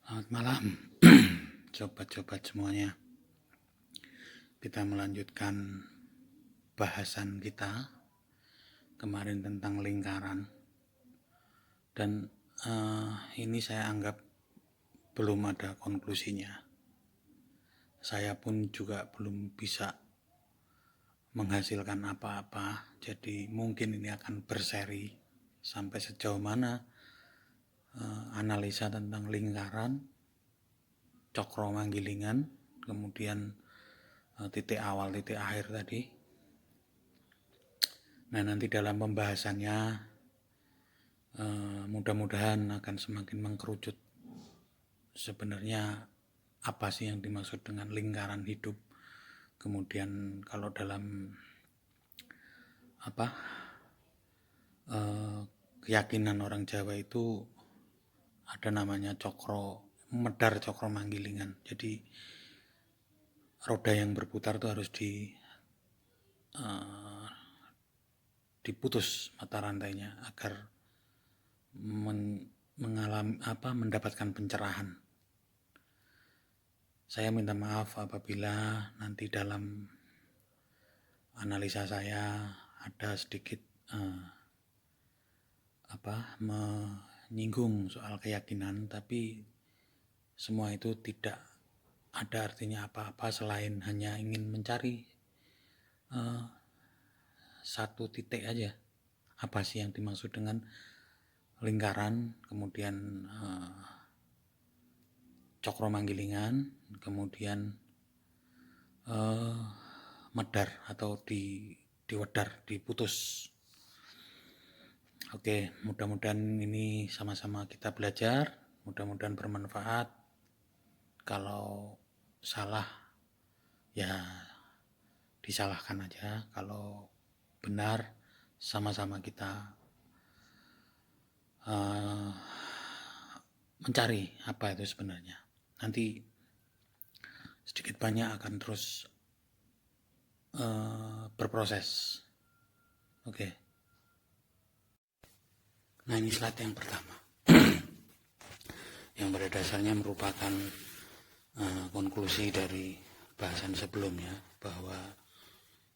Selamat malam, sobat-sobat semuanya. Kita melanjutkan bahasan kita kemarin tentang lingkaran. Dan ini saya anggap belum ada konklusinya. Saya pun juga belum bisa menghasilkan apa-apa. Jadi mungkin ini akan berseri sampai sejauh mana analisa tentang lingkaran, cokro manggilingan, kemudian titik awal, titik akhir tadi. Nah, nanti dalam pembahasannya mudah-mudahan akan semakin mengkerucut sebenarnya apa sih yang dimaksud dengan lingkaran hidup. Kemudian kalau dalam keyakinan orang Jawa itu ada namanya cokro medar, cokro manggilingan. Jadi roda yang berputar itu harus diputus mata rantainya agar mendapatkan pencerahan. Saya minta maaf apabila nanti dalam analisa saya ada sedikit menyinggung soal keyakinan, tapi semua itu tidak ada artinya apa-apa selain hanya ingin mencari satu titik aja, apa sih yang dimaksud dengan lingkaran, kemudian cokro manggilingan, kemudian medar atau diwedar, diputus. Oke, mudah-mudahan ini sama-sama kita belajar, mudah-mudahan bermanfaat. Kalau salah ya disalahkan aja, kalau benar sama-sama kita mencari apa itu sebenarnya. Nanti sedikit banyak akan terus berproses. Oke. Nah, ini slide yang pertama yang pada dasarnya merupakan konklusi dari bahasan sebelumnya, bahwa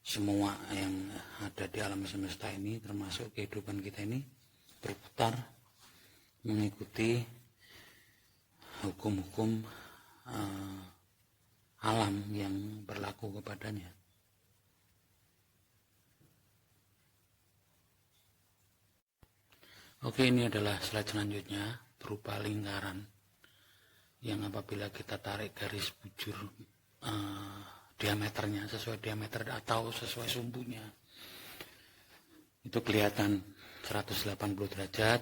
semua yang ada di alam semesta ini termasuk kehidupan kita ini berputar mengikuti hukum-hukum alam yang berlaku kepadanya. Oke, ini adalah slide selanjutnya berupa lingkaran yang apabila kita tarik garis bujur diameternya sesuai diameter atau sesuai sumbunya itu kelihatan 180 derajat,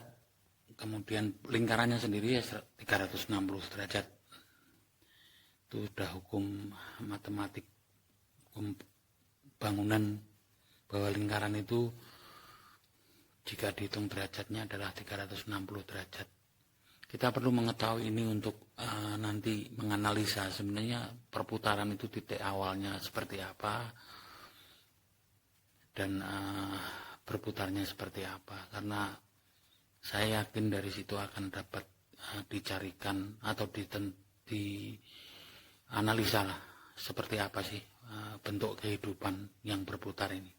kemudian lingkarannya sendiri 360 derajat. Itu sudah hukum matematik, hukum bangunan, bahwa lingkaran itu jika dihitung derajatnya adalah 360 derajat. Kita perlu mengetahui ini untuk nanti menganalisa sebenarnya perputaran itu titik awalnya seperti apa dan berputarnya seperti apa. Karena saya yakin dari situ akan dapat dicarikan atau dianalisa lah seperti apa sih bentuk kehidupan yang berputar ini.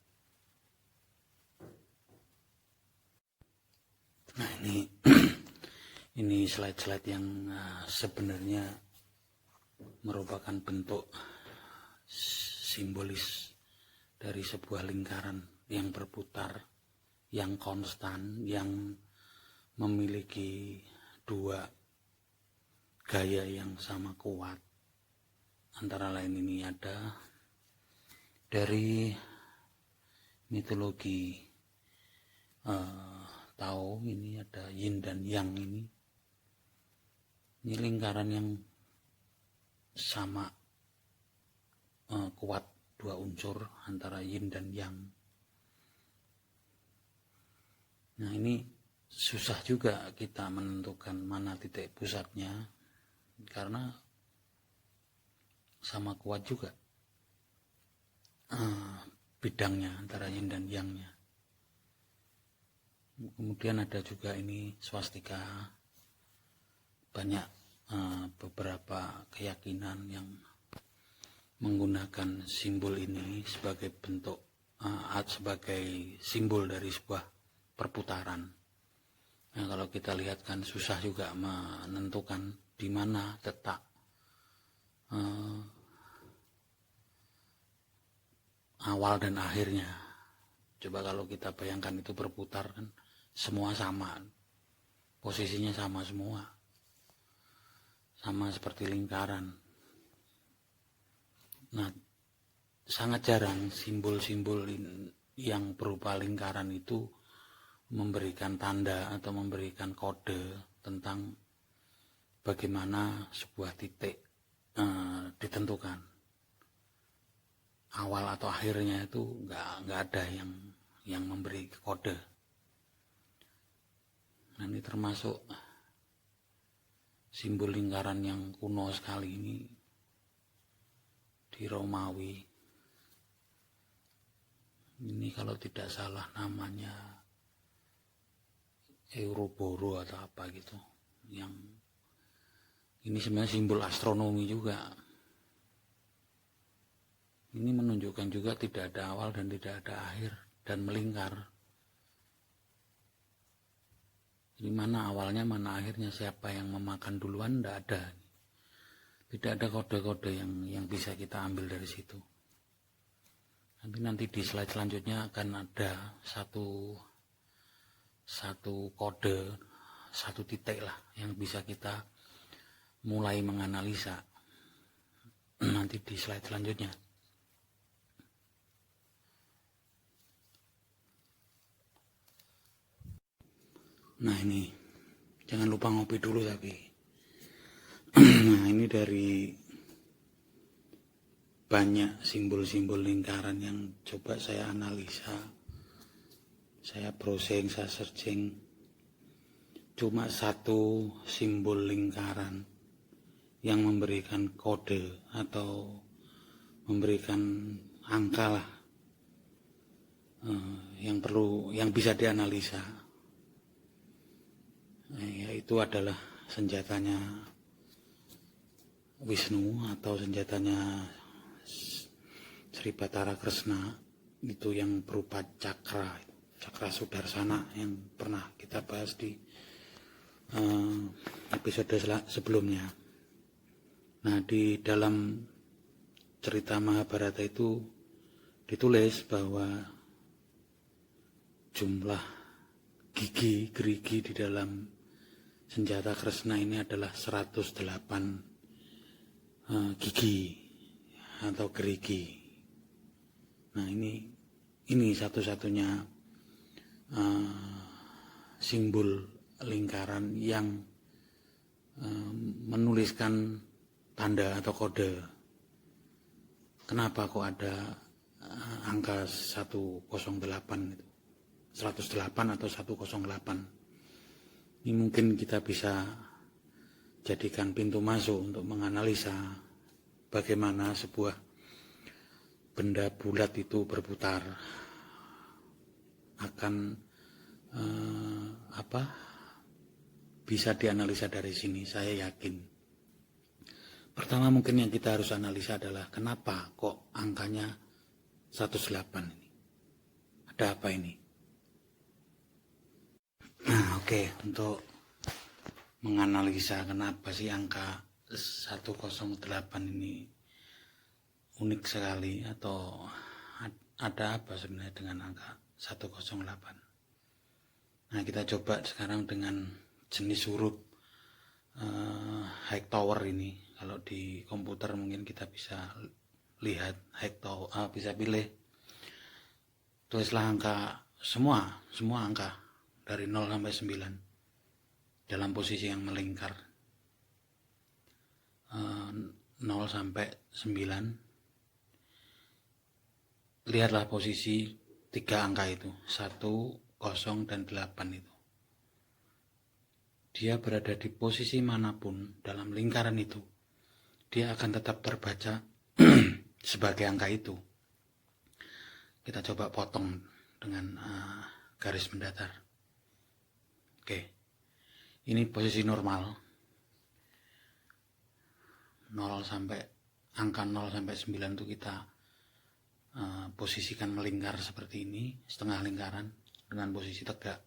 Nah, ini slide-slide yang sebenarnya merupakan bentuk simbolis dari sebuah lingkaran yang berputar, yang konstan, yang memiliki dua gaya yang sama kuat. Antara lain ini ada dari mitologi Tao, ini ada yin dan yang ini lingkaran yang sama kuat, dua unsur antara yin dan yang. Nah, ini susah juga kita menentukan mana titik pusatnya karena sama kuat juga bidangnya antara yin dan yangnya. Kemudian ada juga ini swastika, banyak beberapa keyakinan yang menggunakan simbol ini sebagai bentuk sebagai simbol dari sebuah perputaran. Nah, kalau kita lihat kan susah juga menentukan di mana letak awal dan akhirnya. Coba kalau kita bayangkan itu berputar kan semua sama, posisinya sama semua, sama seperti lingkaran. Nah, sangat jarang simbol-simbol yang berupa lingkaran itu memberikan tanda atau memberikan kode tentang bagaimana sebuah titik ditentukan. Awal atau akhirnya itu nggak ada yang memberi kode. Nah, ini termasuk simbol lingkaran yang kuno sekali ini di Romawi. Ini kalau tidak salah namanya Euroboro atau apa gitu. Yang ini sebenarnya simbol astronomi juga. Ini menunjukkan juga tidak ada awal dan tidak ada akhir dan melingkar. Di mana awalnya, mana akhirnya, siapa yang memakan duluan, tidak ada. Tidak ada kode-kode yang bisa kita ambil dari situ. Tapi nanti di slide selanjutnya akan ada satu kode, satu titik lah yang bisa kita mulai menganalisa. Nanti di slide selanjutnya. Nah, ini jangan lupa ngopi dulu tapi. Nah, ini dari banyak simbol-simbol lingkaran yang coba saya analisa, saya browsing, saya searching. Cuma satu simbol lingkaran yang memberikan kode atau memberikan angka lah, yang bisa dianalisa, yaitu adalah senjatanya Wisnu atau senjatanya Sri Bathara Kresna, itu yang berupa cakra Sudarsana yang pernah kita bahas di episode sebelumnya. Nah, di dalam cerita Mahabharata itu ditulis bahwa jumlah gerigi di dalam senjata Kresna ini adalah 108 gigi atau gerigi. Nah, ini satu-satunya simbol lingkaran yang menuliskan tanda atau kode. Kenapa kok ada angka 108 itu? 108 atau 108. Ini mungkin kita bisa jadikan pintu masuk untuk menganalisa bagaimana sebuah benda bulat itu berputar. Akan bisa dianalisa dari sini, saya yakin. Pertama mungkin yang kita harus analisa adalah kenapa kok angkanya 108 ini. Ada apa ini? Nah, oke, untuk menganalisa kenapa sih angka 108 ini unik sekali, atau ada apa sebenarnya dengan angka 108. Nah, kita coba sekarang dengan jenis huruf Hightower ini. Kalau di komputer mungkin kita bisa lihat Hightower, bisa pilih, tulislah angka semua angka dari 0 sampai 9 dalam posisi yang melingkar. 0 sampai 9. Lihatlah posisi 3 angka itu, 1, 0, dan 8 itu. Dia berada di posisi manapun dalam lingkaran itu, dia akan tetap terbaca sebagai angka itu. Kita coba potong dengan garis mendatar. Oke, ini posisi normal. 0 sampai angka 0 sampai 9 itu kita posisikan melingkar seperti ini, setengah lingkaran dengan posisi tegak.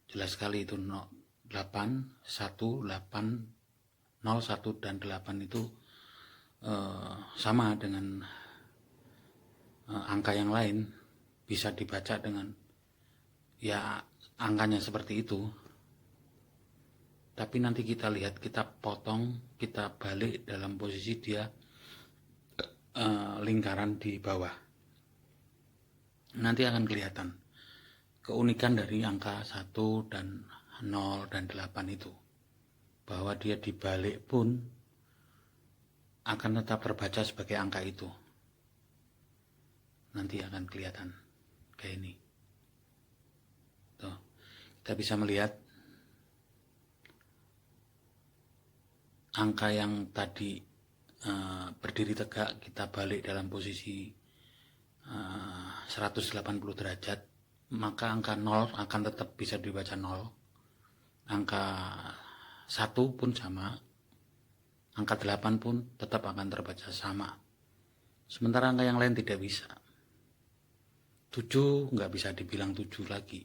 Jelas sekali itu 8, 1, 8, 0, 1, dan 8 itu sama dengan angka yang lain, bisa dibaca dengan ya angkanya seperti itu. Tapi nanti kita lihat, kita potong, kita balik dalam posisi dia lingkaran di bawah. Nanti akan kelihatan keunikan dari angka 1 dan 0 dan 8 itu, bahwa dia dibalik pun akan tetap terbaca sebagai angka itu. Nanti akan kelihatan kayak ini. Tuh, kita bisa melihat angka yang tadi berdiri tegak, kita balik dalam posisi 180 derajat, maka angka 0 akan tetap bisa dibaca 0. Angka 1 pun sama, angka 8 pun tetap akan terbaca sama. Sementara angka yang lain tidak bisa. 7 nggak bisa dibilang 7 lagi,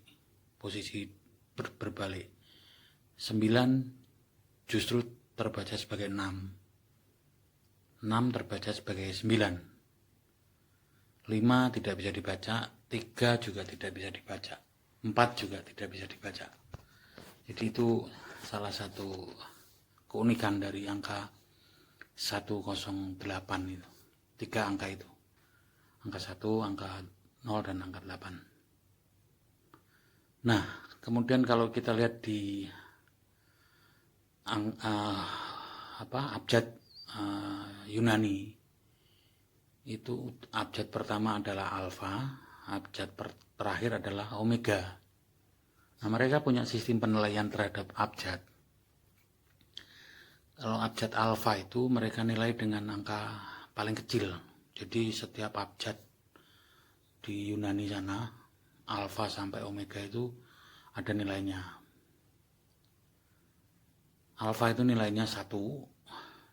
posisi berbalik. 9 justru terbaca sebagai 6. 6 terbaca sebagai 9. 5 tidak bisa dibaca, 3 juga tidak bisa dibaca, 4 juga tidak bisa dibaca. Jadi itu salah satu keunikan dari angka 108 itu. 3 angka itu. Angka 1, angka 0, dan angka 8. Nah, kemudian kalau kita lihat di abjad Yunani, itu abjad pertama adalah alfa, abjad terakhir adalah omega. Nah, mereka punya sistem penilaian terhadap abjad. Kalau abjad alfa itu mereka nilai dengan angka paling kecil. Jadi setiap abjad di Yunani sana, alfa sampai omega itu ada nilainya. Alfa itu nilainya 1,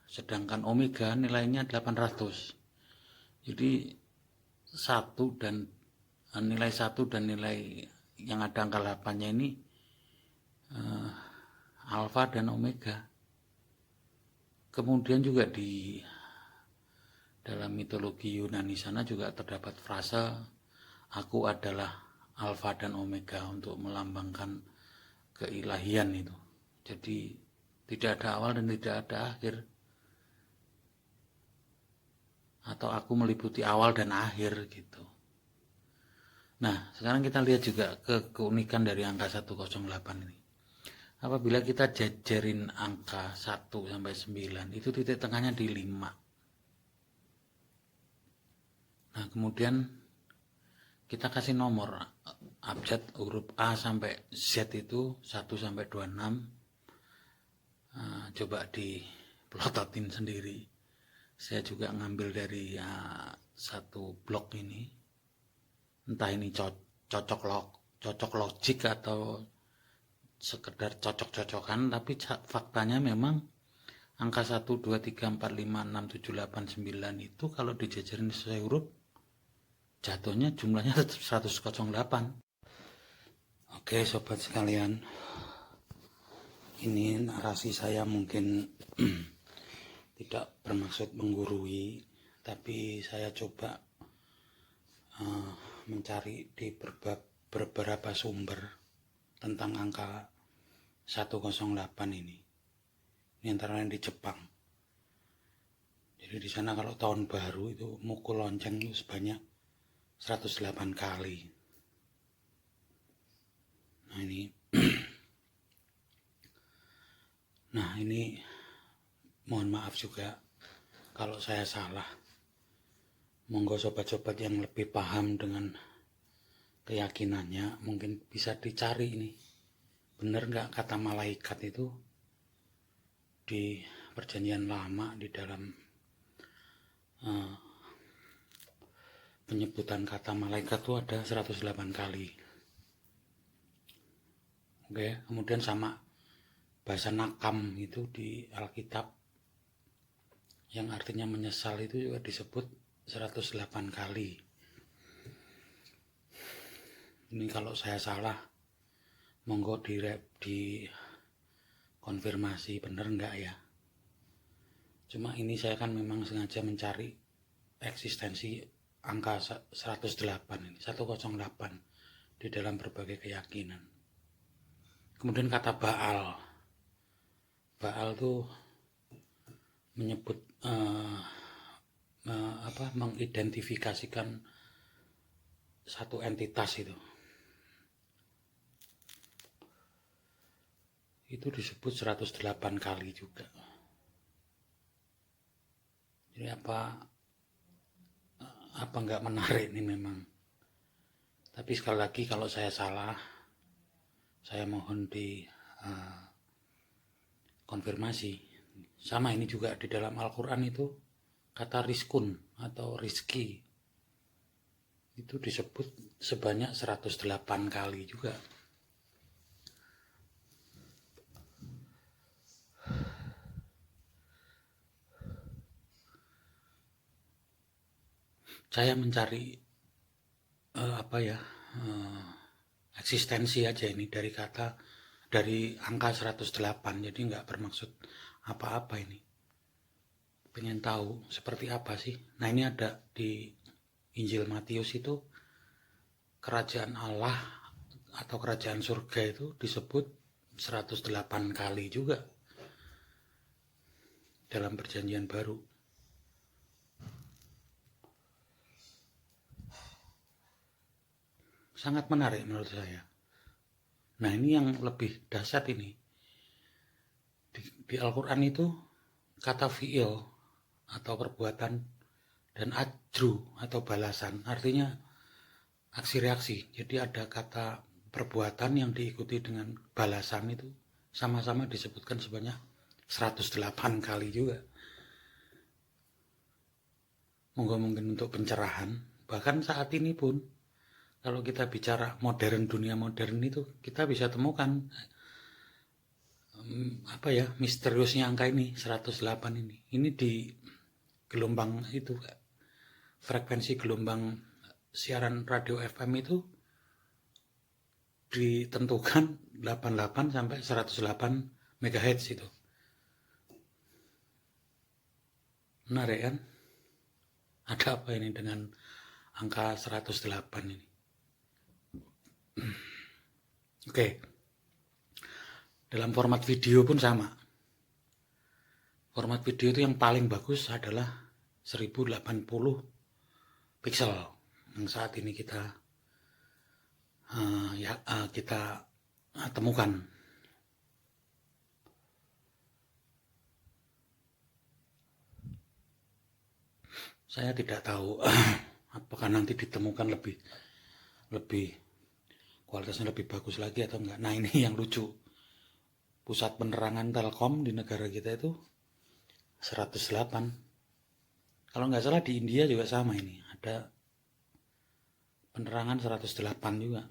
sedangkan omega nilainya 800. Jadi nilai 1 dan nilai yang ada angka 8-nya ini alfa dan omega. Kemudian juga di dalam mitologi Yunani sana juga terdapat frase aku adalah alfa dan omega untuk melambangkan keilahian itu. Jadi tidak ada awal dan tidak ada akhir, atau aku meliputi awal dan akhir gitu. Nah, sekarang kita lihat juga keunikan dari angka 108 ini. Apabila kita jajarin angka 1 sampai 9, itu titik tengahnya di 5. Nah, kemudian kita kasih nomor abjad huruf A sampai Z itu 1 sampai 26. Coba diplototin sendiri. Saya juga ngambil dari satu blog ini. Entah ini cocok logik atau sekedar cocok-cocokan, tapi faktanya memang angka 1, 2, 3, 4, 5, 6, 7, 8, 9 itu kalau dijajarin sesuai huruf, jatuhnya jumlahnya tetap 108. Oke sobat sekalian, ini narasi saya mungkin tidak bermaksud menggurui, tapi saya coba mencari di beberapa sumber tentang angka 108 ini. Ini antara lain di Jepang. Jadi di sana kalau tahun baru itu mukul lonceng itu sebanyak 108 kali. Nah ini mohon maaf juga kalau saya salah. Monggo sobat-sobat yang lebih paham dengan keyakinannya mungkin bisa dicari ini. Benar nggak kata malaikat itu di perjanjian lama di dalam penyebutan kata malaikat itu ada 108 kali. Oke, kemudian sama bahasa nakam itu di Alkitab yang artinya menyesal itu juga disebut 108 kali. Ini kalau saya salah, monggo di konfirmasi bener enggak ya. Cuma ini saya kan memang sengaja mencari eksistensi angka 108 ini, 108 di dalam berbagai keyakinan. Kemudian kata Baal. Baal tuh menyebut mengidentifikasikan satu entitas itu disebut 108 kali juga. Jadi apa enggak menarik nih memang. Tapi sekali lagi kalau saya salah, saya mohon di konfirmasi. Sama ini juga di dalam Al-Quran itu kata rizkun atau rizki itu disebut sebanyak 108 kali juga. Saya mencari eksistensi aja ini dari angka 108, jadi nggak bermaksud apa-apa ini. Pengen tahu seperti apa sih. Nah ini ada di Injil Matius itu kerajaan Allah atau kerajaan surga itu disebut 108 kali juga dalam perjanjian baru. Sangat menarik menurut saya. Nah ini yang lebih dahsyat ini. Di Al-Quran itu kata fi'il atau perbuatan dan ajru atau balasan artinya aksi reaksi. Jadi ada kata perbuatan yang diikuti dengan balasan itu sama-sama disebutkan sebanyak 108 kali juga. Moga mungkin untuk pencerahan. Bahkan saat ini pun kalau kita bicara modern, dunia modern itu kita bisa temukan misteriusnya angka ini 108 ini. Ini di gelombang itu, frekuensi gelombang siaran radio FM itu ditentukan 88 sampai 108 MHz itu. Menarik kan? Ada apa ini dengan angka 108 ini? Oke. Dalam format video pun sama. Format video itu yang paling bagus adalah 1080 pixel yang saat ini kita temukan. Saya tidak tahu apakah nanti ditemukan lebih kualitasnya lebih bagus lagi atau enggak. Nah ini yang lucu, pusat penerangan Telkom di negara kita itu 108. Kalau nggak salah di India juga sama ini, ada penerangan 108 juga.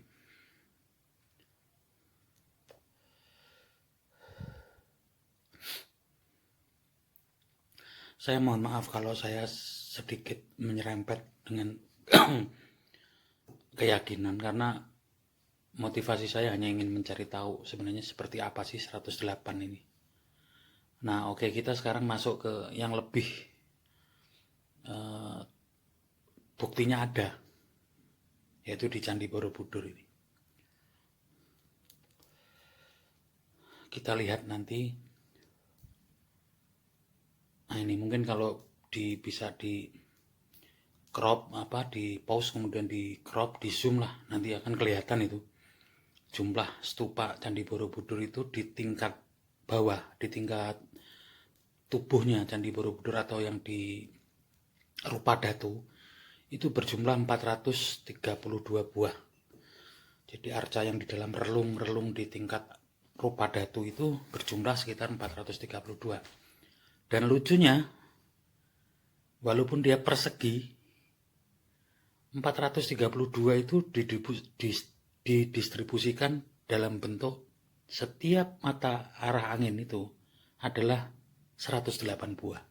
Saya mohon maaf kalau saya sedikit menyerempet dengan keyakinan, karena motivasi saya hanya ingin mencari tahu sebenarnya seperti apa sih 108 ini. Nah oke, kita sekarang masuk ke yang lebih buktinya ada, yaitu di Candi Borobudur ini. Kita lihat nanti. Nah ini mungkin kalau bisa di crop, di pause kemudian di crop, di zoom lah, nanti akan kelihatan itu jumlah stupa Candi Borobudur itu di tingkat bawah, di tingkat tubuhnya Candi Borobudur atau yang di rupa datu itu berjumlah 432 buah. Jadi arca yang di dalam relung-relung di tingkat rupa datu itu berjumlah sekitar 432. Dan lucunya, walaupun dia persegi, 432 itu didistribusikan dalam bentuk setiap mata arah angin itu adalah 108 buah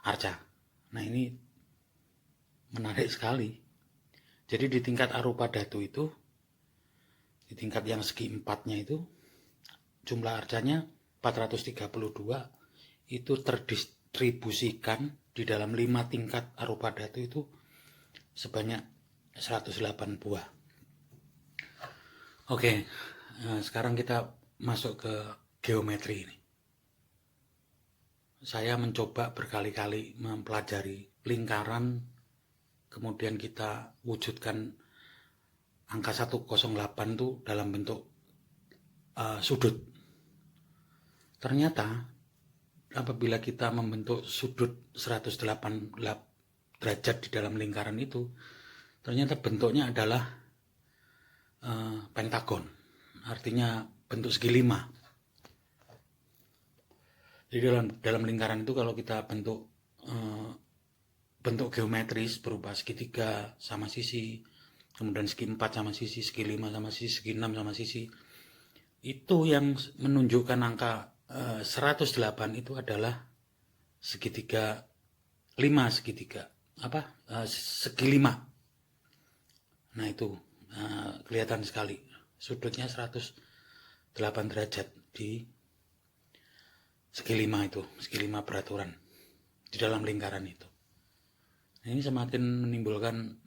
arca. Nah, ini menarik sekali. Jadi di tingkat arupa dhatu itu, di tingkat yang segi empatnya itu, jumlah arcanya 432 itu terdistribusikan di dalam 5 tingkat arupa dhatu itu sebanyak 108 buah. Oke, sekarang kita masuk ke geometri ini. Saya mencoba berkali-kali mempelajari lingkaran, kemudian kita wujudkan angka 108 itu dalam bentuk sudut. Ternyata apabila kita membentuk sudut 108 derajat di dalam lingkaran itu, ternyata bentuknya adalah pentagon, artinya bentuk segi 5. Jadi dalam lingkaran itu kalau kita bentuk geometris berupa segitiga sama sisi, kemudian segi 4 sama sisi, segi 5 sama sisi, segi 6 sama sisi, itu yang menunjukkan angka 108 itu adalah segitiga 5 segitiga segi 5. Nah, itu kelihatan sekali sudutnya 108 derajat di segi 5 itu, segi 5 beraturan di dalam lingkaran itu. Nah, ini semakin menimbulkan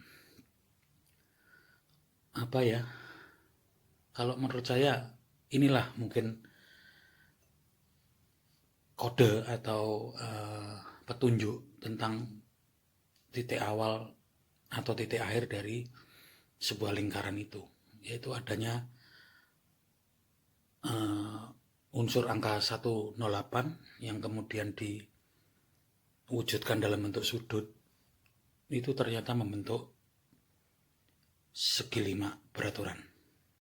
kalau menurut saya inilah mungkin kode atau petunjuk tentang titik awal atau titik akhir dari sebuah lingkaran itu, yaitu adanya unsur angka 108 yang kemudian diwujudkan dalam bentuk sudut, itu ternyata membentuk segi 5 beraturan.